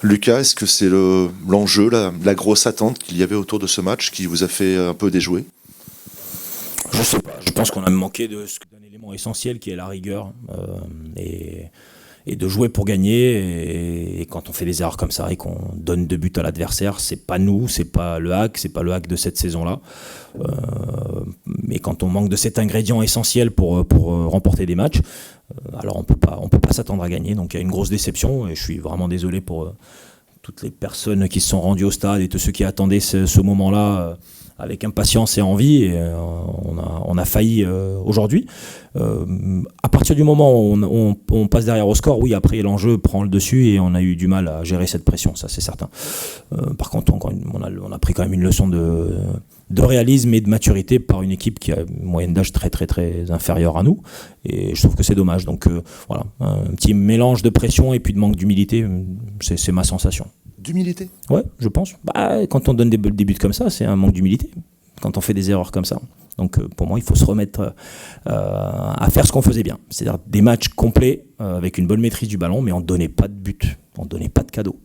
Lucas, est-ce que c'est l'enjeu, la grosse attente qu'il y avait autour de ce match qui vous a fait un peu déjouer? Je sais pas, je pense qu'on a manqué d'un élément essentiel qui est la rigueur et de jouer pour gagner. Et quand on fait des erreurs comme ça et qu'on donne 2 buts à l'adversaire, c'est pas nous, c'est pas le hack de cette saison-là. Mais quand on manque de cet ingrédient essentiel pour remporter des matchs, alors on peut pas s'attendre à gagner. Donc il y a une grosse déception et je suis vraiment désolé pour toutes les personnes qui se sont rendues au stade et tous ceux qui attendaient ce moment-là avec impatience et envie. Et on a failli aujourd'hui. À partir du moment où on passe derrière au score, oui, après l'enjeu prend le dessus et on a eu du mal à gérer cette pression, ça c'est certain. Par contre, on a pris quand même une leçon de réalisme et de maturité par une équipe qui a une moyenne d'âge très très très inférieure à nous, et je trouve que c'est dommage. Donc voilà, un petit mélange de pression et puis de manque d'humilité, c'est ma sensation. D'humilité? Ouais, je pense. Quand on donne des buts comme ça, c'est un manque d'humilité, quand on fait des erreurs comme ça. Donc pour moi, il faut se remettre à faire ce qu'on faisait bien, c'est-à-dire des matchs complets avec une bonne maîtrise du ballon, mais on ne donnait pas de but, on ne donnait pas de cadeaux.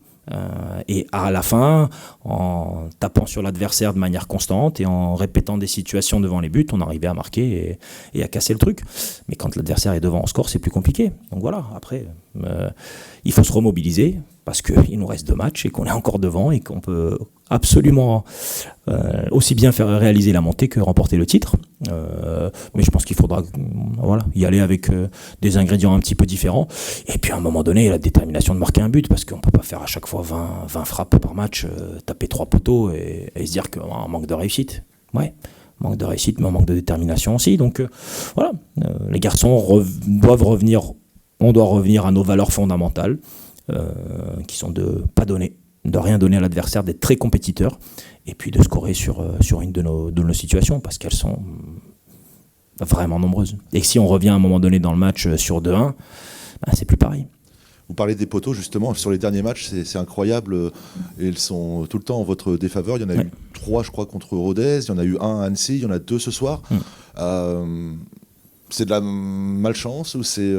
Et à la fin, en tapant sur l'adversaire de manière constante et en répétant des situations devant les buts, on arrivait à marquer et à casser le truc. Mais quand l'adversaire est devant en score, c'est plus compliqué. Donc voilà, après, il faut se remobiliser parce qu'il nous reste 2 matchs et qu'on est encore devant et qu'on peut absolument aussi bien faire réaliser la montée que remporter le titre. Mais je pense qu'il faudra y aller avec des ingrédients un petit peu différents. Et puis à un moment donné, la détermination de marquer un but, parce qu'on ne peut pas faire à chaque fois 20 frappes par match, taper 3 poteaux et se dire qu'on manque de réussite. Ouais, manque de réussite, mais on manque de détermination aussi. Donc voilà, les garçons doivent revenir, on doit revenir à nos valeurs fondamentales, qui sont de pas donner, de rien donner à l'adversaire, d'être très compétiteur, et puis de scorer sur une de nos situations, parce qu'elles sont vraiment nombreuses. Et si on revient à un moment donné dans le match sur 2-1, c'est plus pareil. Vous parlez des poteaux, justement, sur les derniers matchs, c'est incroyable, et ils sont tout le temps en votre défaveur. Il y en a eu 3, je crois, contre Rodez, il y en a eu 1 à Annecy, il y en a 2 ce soir. C'est de la malchance ou c'est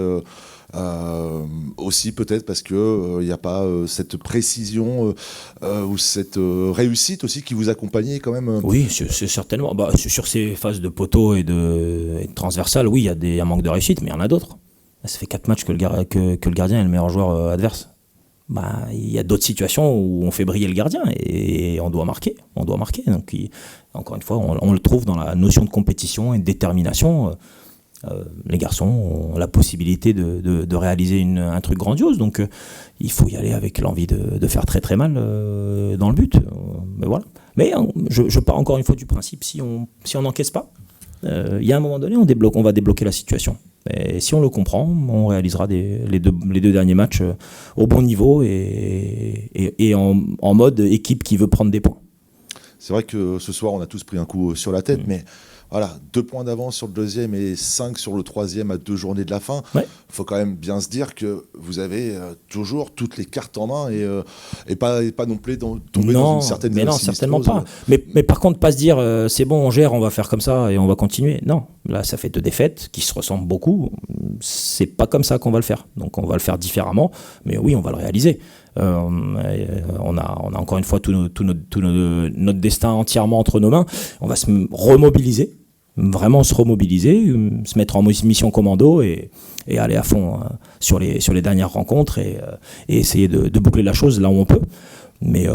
aussi peut-être parce qu'il n'y a pas cette précision ou cette réussite aussi qui vous accompagnait quand même? Oui, c'est certainement. Sur ces phases de poteau et de transversales, oui, il y a un manque de réussite, mais il y en a d'autres. Ça fait 4 matchs que le gardien est le meilleur joueur adverse. Il y a d'autres situations où on fait briller le gardien et on doit marquer. Donc, encore une fois, on le trouve dans la notion de compétition et de détermination. Les garçons ont la possibilité de réaliser un truc grandiose, donc il faut y aller avec l'envie de faire très très mal dans le but. Mais voilà. Mais je pars encore une fois du principe, si on n'encaisse pas, il y a un moment donné, on va débloquer la situation. Et si on le comprend, on réalisera les deux derniers matchs au bon niveau et en mode équipe qui veut prendre des points. C'est vrai que ce soir, on a tous pris un coup sur la tête, mais voilà, 2 points d'avance sur le deuxième et 5 sur le troisième à 2 journées de la fin. Il faut quand même bien se dire que vous avez toujours toutes les cartes en main et pas non plus tomber dans une certaine... Mais non, certainement pas. Mais par contre, pas se dire c'est bon, on gère, on va faire comme ça et on va continuer. Non, là, ça fait 2 défaites qui se ressemblent beaucoup. C'est pas comme ça qu'on va le faire. Donc on va le faire différemment, mais oui, on va le réaliser. On a encore une fois tout notre destin entièrement entre nos mains. On va se remobiliser, vraiment se remobiliser, se mettre en mission commando et aller à fond sur les dernières rencontres et essayer de boucler la chose là où on peut. Mais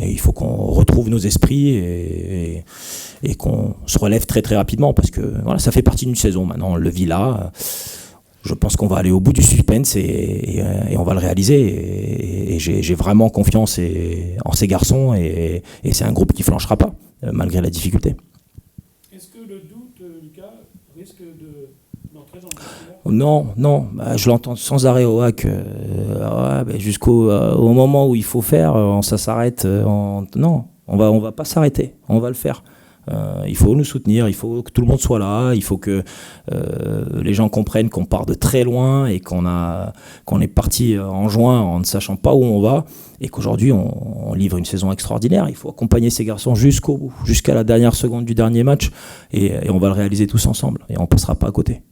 il faut qu'on retrouve nos esprits et qu'on se relève très très rapidement, parce que voilà, ça fait partie d'une saison maintenant. On le vit là. Je pense qu'on va aller au bout du suspense et on va le réaliser. Et j'ai vraiment confiance en ces garçons et c'est un groupe qui flanchera pas, malgré la difficulté. Est-ce que le doute, Lucas, risque d'entrer dans le vestiaire ? Non, je l'entends sans arrêt au hack. Jusqu'au au moment où il faut faire, ça s'arrête. Non, on va pas s'arrêter, on va le faire. Il faut nous soutenir, il faut que tout le monde soit là, il faut que les gens comprennent qu'on part de très loin et qu'on est parti en juin en ne sachant pas où on va, et qu'aujourd'hui on livre une saison extraordinaire. Il faut accompagner ces garçons jusqu'au bout, jusqu'à la dernière seconde du dernier match, et on va le réaliser tous ensemble et on ne passera pas à côté.